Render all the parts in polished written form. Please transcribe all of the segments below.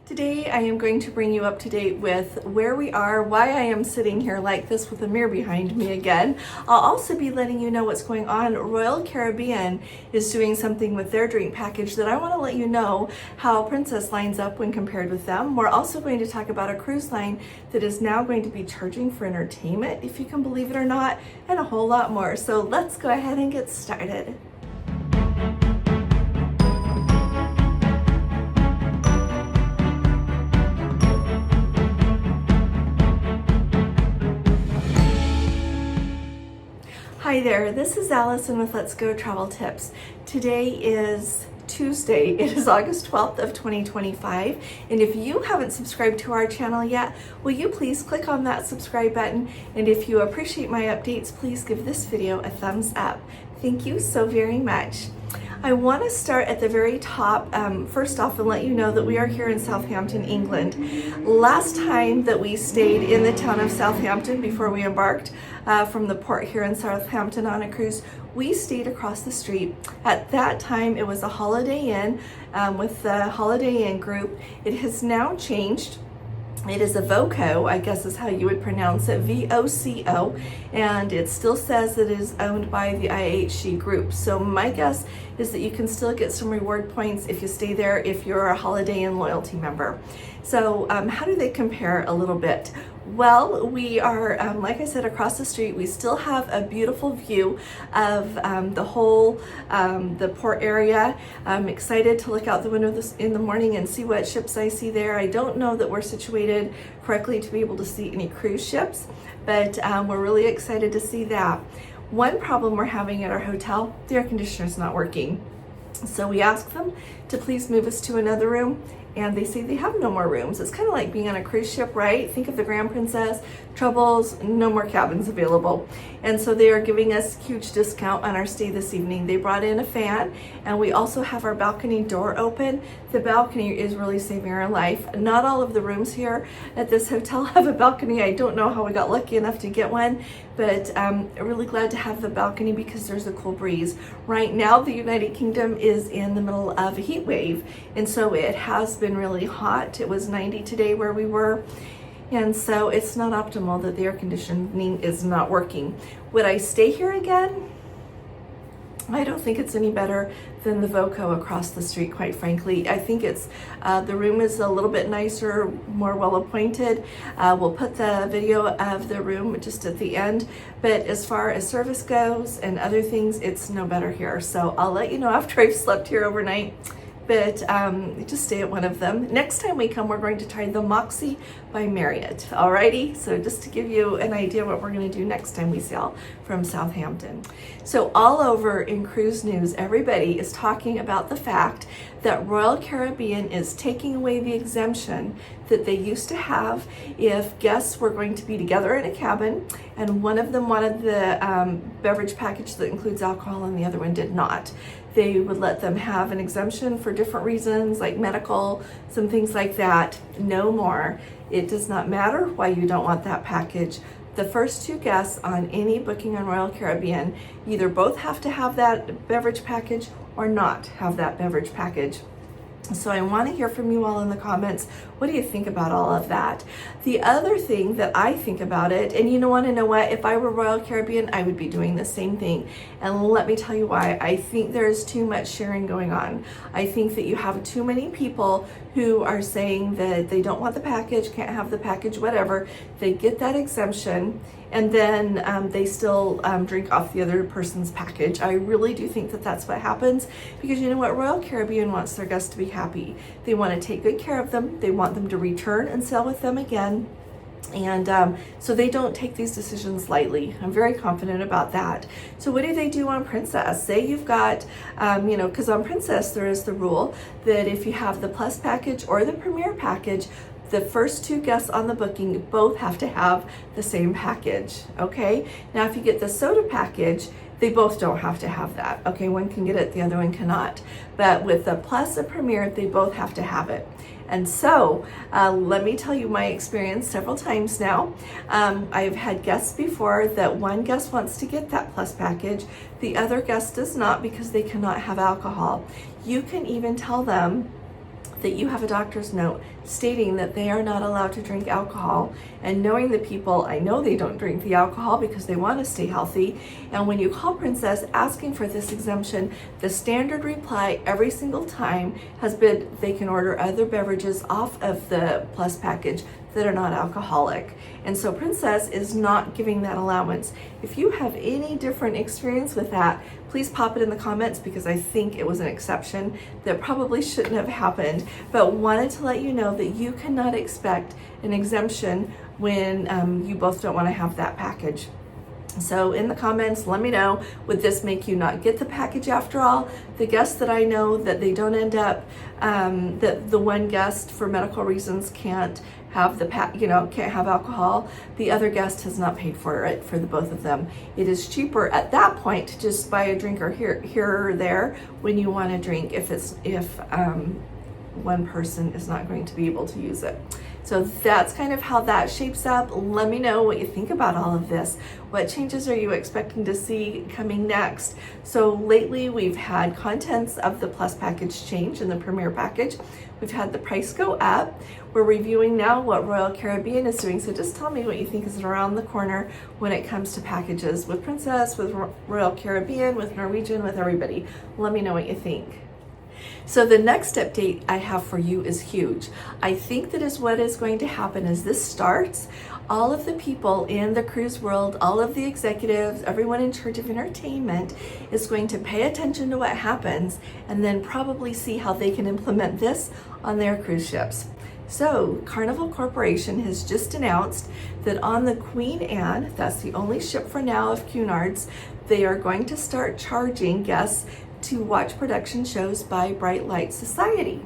Today I am going to bring you up to date with where we are, why I am sitting here like this with a mirror behind me again. I'll also be letting you know what's going on. Royal Caribbean is doing something with their drink package that I want to let you know how Princess lines up when compared with them. We're also going to talk about a cruise line that is now going to be charging for entertainment, if you can believe it or not, and a whole lot more. So let's go ahead and get started. Hi there, this is Allison with Let's Go Travel Tips. Today is Tuesday. It is August 12th of 2025, and if you haven't subscribed to our channel yet, will you please click on that subscribe button, and if you appreciate my updates, please give this video a thumbs up. Thank you so very much. I want to start at the very top, first off, and let you know that we are here in Southampton, England. Last time that we stayed in the town of Southampton before we embarked from the port here in Southampton on a cruise, we stayed across the street. At that time, it was a Holiday Inn with the Holiday Inn group. It has now changed. It is a VOCO, I guess is how you would pronounce it, VOCO, and it still says it is owned by the IHG group. So my guess is that you can still get some reward points if you stay there if you're a Holiday Inn loyalty member. So how do they compare a little bit? Well, we are, like I said, across the street. We still have a beautiful view of the whole, the port area. I'm excited to look out the window in the morning and see what ships I see there. I don't know that we're situated correctly to be able to see any cruise ships, but we're really excited to see that. One problem we're having at our hotel, the air conditioner is not working. So we asked them to please move us to another room, and they say they have no more rooms. It's kind of like being on a cruise ship, right? Think of the Grand Princess, Troubles, no more cabins available. And so they are giving us a huge discount on our stay this evening. They brought in a fan, and we also have our balcony door open. The balcony is really saving our life. Not all of the rooms here at this hotel have a balcony. I don't know how we got lucky enough to get one, but I'm really glad to have the balcony because there's a cool breeze. Right now, the United Kingdom is in the middle of a heat wave, and so it has been really hot. It was 90 today where we were, and so it's not optimal that the air conditioning is not working. Would I stay here again? I don't think it's any better than the VOCO across the street, quite frankly. I think it's the room is a little bit nicer, more well appointed. We'll put the video of the room just at the end, but as far as service goes and other things, it's no better here. So I'll let you know after I've slept here overnight, but just stay at one of them. Next time we come, we're going to try the Moxie by Marriott. Alrighty, so just to give you an idea what we're going to do next time we sail from Southampton. So all over in cruise news, everybody is talking about the fact that Royal Caribbean is taking away the exemption that they used to have if guests were going to be together in a cabin and one of them wanted the beverage package that includes alcohol and the other one did not. They would let them have an exemption for different reasons like medical, some things like that. No more. It does not matter why you don't want that package. The first two guests on any booking on Royal Caribbean either both have to have that beverage package or not have that beverage package. So I want to hear from you all in the comments. What do you think about all of that? The other thing that I think about it, and you want to know what? If I were Royal Caribbean, I would be doing the same thing. And let me tell you why. I think there's too much sharing going on. I think that you have too many people who are saying that they don't want the package, can't have the package, whatever. They get that exemption, and then they still drink off the other person's package. I really do think that that's what happens, because you know what? Royal Caribbean wants their guests to be happy. They want to take good care of them. They want them to return and sail with them again. And so they don't take these decisions lightly. I'm very confident about that. So what do they do on Princess? Say you've got, because on Princess there is the rule that if you have the Plus package or the Premier package, the first two guests on the booking both have to have the same package, okay? Now, if you get the soda package, they both don't have to have that, okay? One can get it, the other one cannot. But with the Plus and Premier, they both have to have it. And so, let me tell you my experience several times now. I've had guests before that one guest wants to get that Plus package, the other guest does not because they cannot have alcohol. You can even tell them that you have a doctor's note stating that they are not allowed to drink alcohol, and knowing the people, I know they don't drink the alcohol because they want to stay healthy. And when you call Princess asking for this exemption, the standard reply every single time has been they can order other beverages off of the Plus package that are not alcoholic. And so Princess is not giving that allowance. If you have any different experience with that, please pop it in the comments, because I think it was an exception that probably shouldn't have happened, but wanted to let you know that you cannot expect an exemption when you both don't want to have that package. So in the comments, let me know, would this make you not get the package after all? The guests that I know that they don't end up, that the one guest for medical reasons can't have can't have alcohol. The other guest has not paid for it for the both of them. It is cheaper at that point to just buy a drink or here or there when you want to drink if one person is not going to be able to use it. So that's kind of how that shapes up. Let me know what you think about all of this. What changes are you expecting to see coming next? So lately we've had contents of the Plus package change in the Premier package. We've had the price go up. We're reviewing now what Royal Caribbean is doing. So just tell me what you think is around the corner when it comes to packages with Princess, with Royal Caribbean, with Norwegian, with everybody. Let me know what you think. So the next update I have for you is huge. I think that is what is going to happen as this starts. All of the people in the cruise world, all of the executives, everyone in charge of entertainment is going to pay attention to what happens and then probably see how they can implement this on their cruise ships. So Carnival Corporation has just announced that on the Queen Anne, that's the only ship for now of Cunard's, they are going to start charging guests to watch production shows by Bright Light Society.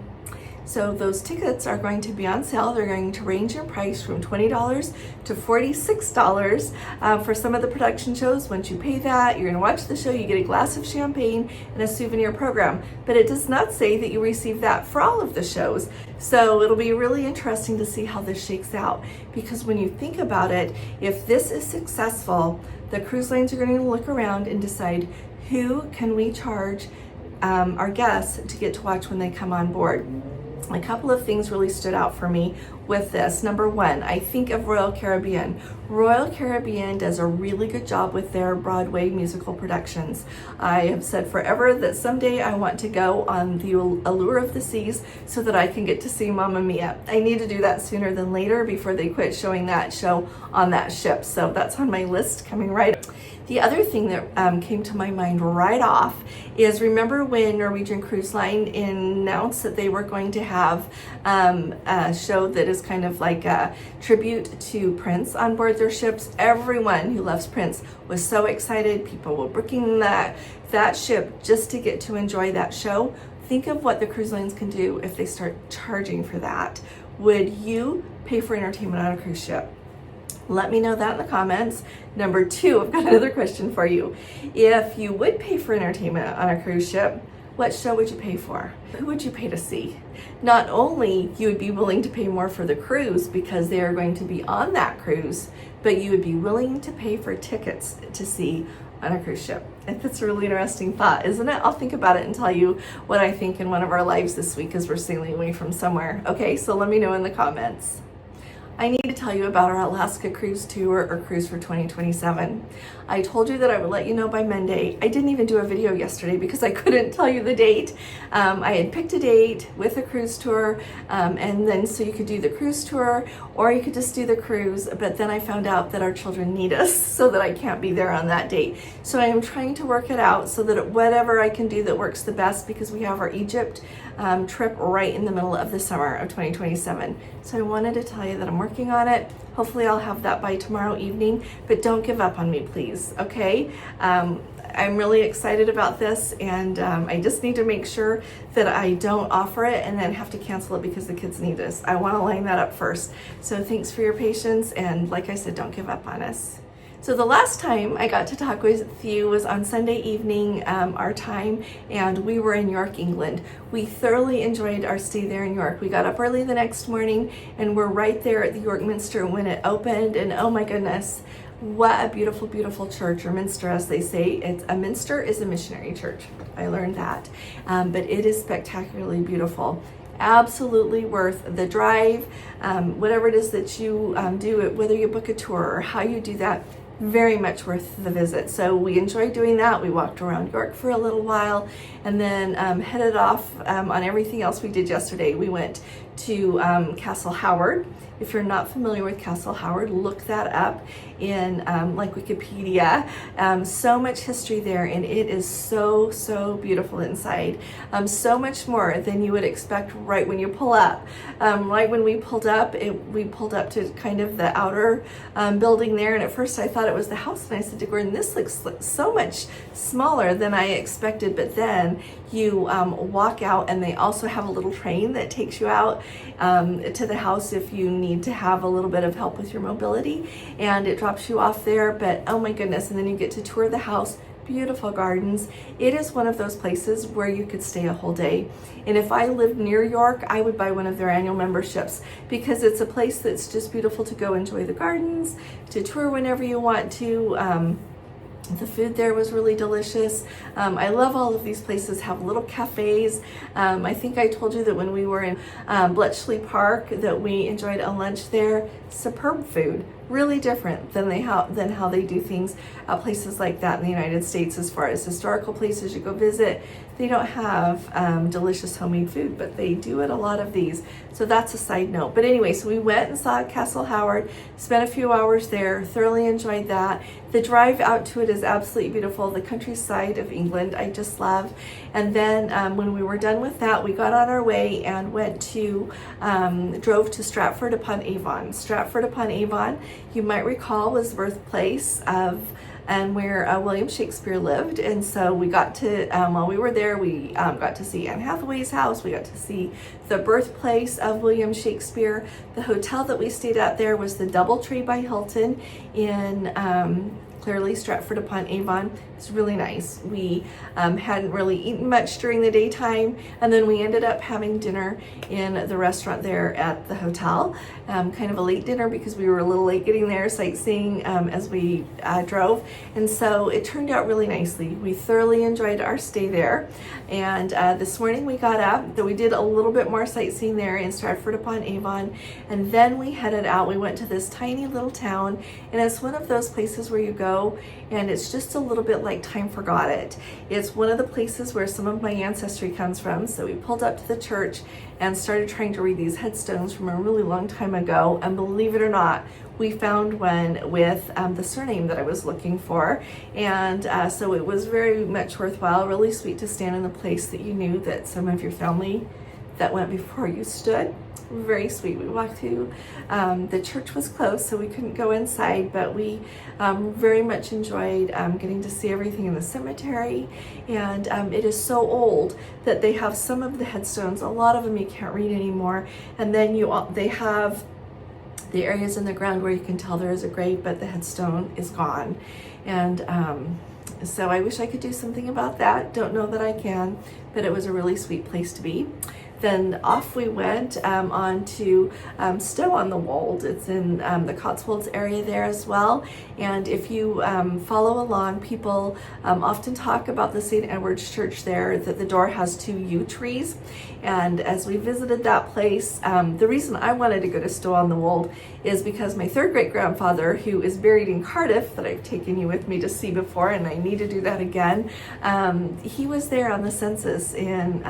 So those tickets are going to be on sale. They're going to range in price from $20 to $46 for some of the production shows. Once you pay that, you're going to watch the show, you get a glass of champagne and a souvenir program. But it does not say that you receive that for all of the shows. So it'll be really interesting to see how this shakes out, because when you think about it, if this is successful, the cruise lines are going to look around and decide, who can we charge our guests to get to watch when they come on board? A couple of things really stood out for me with this. Number one, I think of Royal Caribbean. Royal Caribbean does a really good job with their Broadway musical productions. I have said forever that someday I want to go on the Allure of the Seas so that I can get to see Mamma Mia. I need to do that sooner than later before they quit showing that show on that ship. So that's on my list coming right up. The other thing that came to my mind right off is, remember when Norwegian Cruise Line announced that they were going to have a show that is kind of like a tribute to Prince on board their ships? Everyone who loves Prince was so excited. People were booking that ship just to get to enjoy that show. Think of what the cruise lines can do if they start charging for that. Would you pay for entertainment on a cruise ship? Let me know that in the comments. Number two, I've got another question for you. If you would pay for entertainment on a cruise ship, what show would you pay for? Who would you pay to see? Not only you would be willing to pay more for the cruise because they are going to be on that cruise, but you would be willing to pay for tickets to see on a cruise ship. And that's a really interesting thought, isn't it? I'll think about it and tell you what I think in one of our lives this week as we're sailing away from somewhere. Okay, so let me know in the comments. I need to tell you about our Alaska cruise tour, or cruise for 2027. I told you that I would let you know by Monday. I didn't even do a video yesterday because I couldn't tell you the date. I had picked a date with a cruise tour, and then so you could do the cruise tour or you could just do the cruise, but then I found out that our children need us so that I can't be there on that date. So I am trying to work it out so that whatever I can do that works the best, because we have our Egypt trip right in the middle of the summer of 2027. So I wanted to tell you that I'm working on it. Hopefully I'll have that by tomorrow evening, but don't give up on me, please, okay? I'm really excited about this, and I just need to make sure that I don't offer it and then have to cancel it because the kids need us. I want to line that up first. So thanks for your patience, and like I said, don't give up on us. So the last time I got to talk with you was on Sunday evening, our time, and we were in York, England. We thoroughly enjoyed our stay there in York. We got up early the next morning and we're right there at the York Minster when it opened, and oh my goodness, what a beautiful, beautiful church, or minster as they say. A minster is a missionary church. I learned that, but it is spectacularly beautiful. absolutely worth the drive. Whatever it is that you do, whether you book a tour or how you do that, very much worth the visit. So we enjoyed doing that. We walked around York for a little while and then headed off on everything else we did yesterday. We went to Castle Howard. If you're not familiar with Castle Howard, look that up in like Wikipedia. So much history there, and it is so beautiful inside. So much more than you would expect right when you pull up. Right when we pulled up, we pulled up to kind of the outer building there, and at first I thought it was the house, and I said to Gordon, this looks so much smaller than I expected. But then you walk out, and they also have a little train that takes you out to the house if you need to have a little bit of help with your mobility, and it drops you off there. But oh my goodness, and then you get to tour the house. Beautiful gardens. It is one of those places where you could stay a whole day. And if I lived near York, I would buy one of their annual memberships, because it's a place that's just beautiful to go enjoy the gardens, to tour whenever you want to. The food there was really delicious. I love all of these places have little cafes. I think I told you that when we were in Bletchley Park that we enjoyed a lunch there. Superb food, really different than how they do things at places like that in the United States. As far as historical places you go visit, they don't have delicious homemade food, but they do at a lot of these. So that's a side note. But anyway, so we went and saw Castle Howard, spent a few hours there, thoroughly enjoyed that. The drive out to it is absolutely beautiful. The countryside of England, I just love. And then when we were done with that, we got on our way and drove to Stratford-upon-Avon. Stratford-upon-Avon, you might recall, was the birthplace of and where William Shakespeare lived. And so we got to, while we were there, we got to see Anne Hathaway's house. We got to see the birthplace of William Shakespeare. The hotel that we stayed at there was the Doubletree by Hilton in clearly Stratford-upon-Avon. It's really nice. We hadn't really eaten much during the daytime, and then we ended up having dinner in the restaurant there at the hotel. Kind of a late dinner because we were a little late getting there sightseeing as we drove, and so it turned out really nicely. We thoroughly enjoyed our stay there, and this morning we got up, though we did a little bit more sightseeing there in Stratford-upon-Avon, and then we headed out. We went to this tiny little town, and it's one of those places where you go and it's just a little bit like time forgot it. It's one of the places where some of my ancestry comes from. So we pulled up to the church and started trying to read these headstones from a really long time ago, and believe it or not, we found one with the surname that I was looking for, and so it was very much worthwhile. Really sweet to stand in the place that you knew that some of your family that went before you stood. Very sweet. We walked through, the church was closed, so we couldn't go inside, but we very much enjoyed getting to see everything in the cemetery. And it is so old that they have some of the headstones, a lot of them you can't read anymore, and then they have the areas in the ground where you can tell there is a grave, but the headstone is gone. And so I wish I could do something about that. Don't know that I can, but it was a really sweet place to be. Then off we went on to Stow-on-the-Wold. It's in the Cotswolds area there as well. And if you follow along, people often talk about the St. Edward's Church there, that the door has 2 yew trees. And as we visited that place, the reason I wanted to go to Stow-on-the-Wold is because my 3rd great-grandfather, who is buried in Cardiff, that I've taken you with me to see before, and I need to do that again, he was there on the census in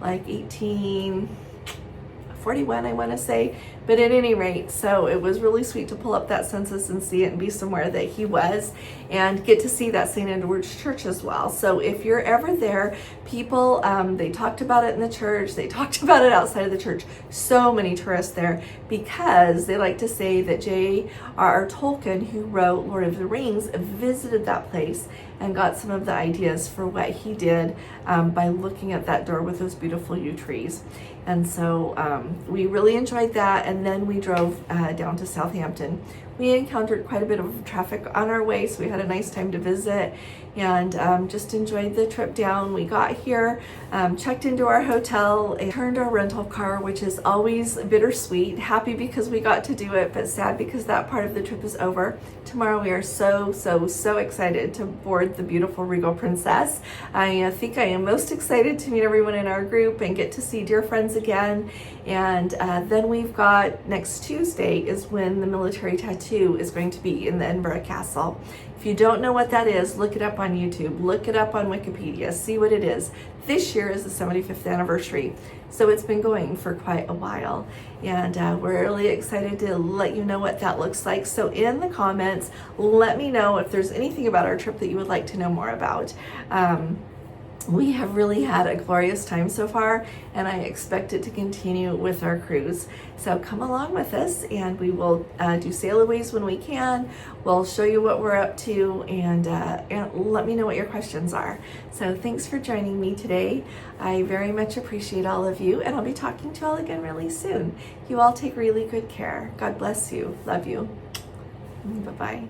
like 1841, I want to say. But at any rate, so it was really sweet to pull up that census and see it and be somewhere that he was and get to see that St. Edward's Church as well. So if you're ever there, people, they talked about it in the church, they talked about it outside of the church. So many tourists there, because they like to say that J.R.R. Tolkien, who wrote Lord of the Rings, visited that place and got some of the ideas for what he did by looking at that door with those beautiful yew trees. And so we really enjoyed that. And then we drove down to Southampton, we encountered quite a bit of traffic on our way, so we had a nice time to visit and just enjoyed the trip down. We got here, checked into our hotel, and turned our rental car, which is always bittersweet. Happy because we got to do it, but sad because that part of the trip is over. Tomorrow we are so excited to board the beautiful Regal Princess. I think I am most excited to meet everyone in our group and get to see dear friends again. And then we've got next Tuesday is when the military tattoo is going to be in the Edinburgh Castle. If you don't know what that is, look it up on YouTube, look it up on Wikipedia, see what it is. This year is the 75th anniversary, so it's been going for quite a while, and we're really excited to let you know what that looks like. So in the comments, let me know if there's anything about our trip that you would like to know more about. We have really had a glorious time so far, and I expect it to continue with our cruise. So come along with us, and we will do sailaways when we can. We'll show you what we're up to, and let me know what your questions are. So thanks for joining me today. I very much appreciate all of you, and I'll be talking to you all again really soon. You all take really good care. God bless you. Love you. Bye-bye.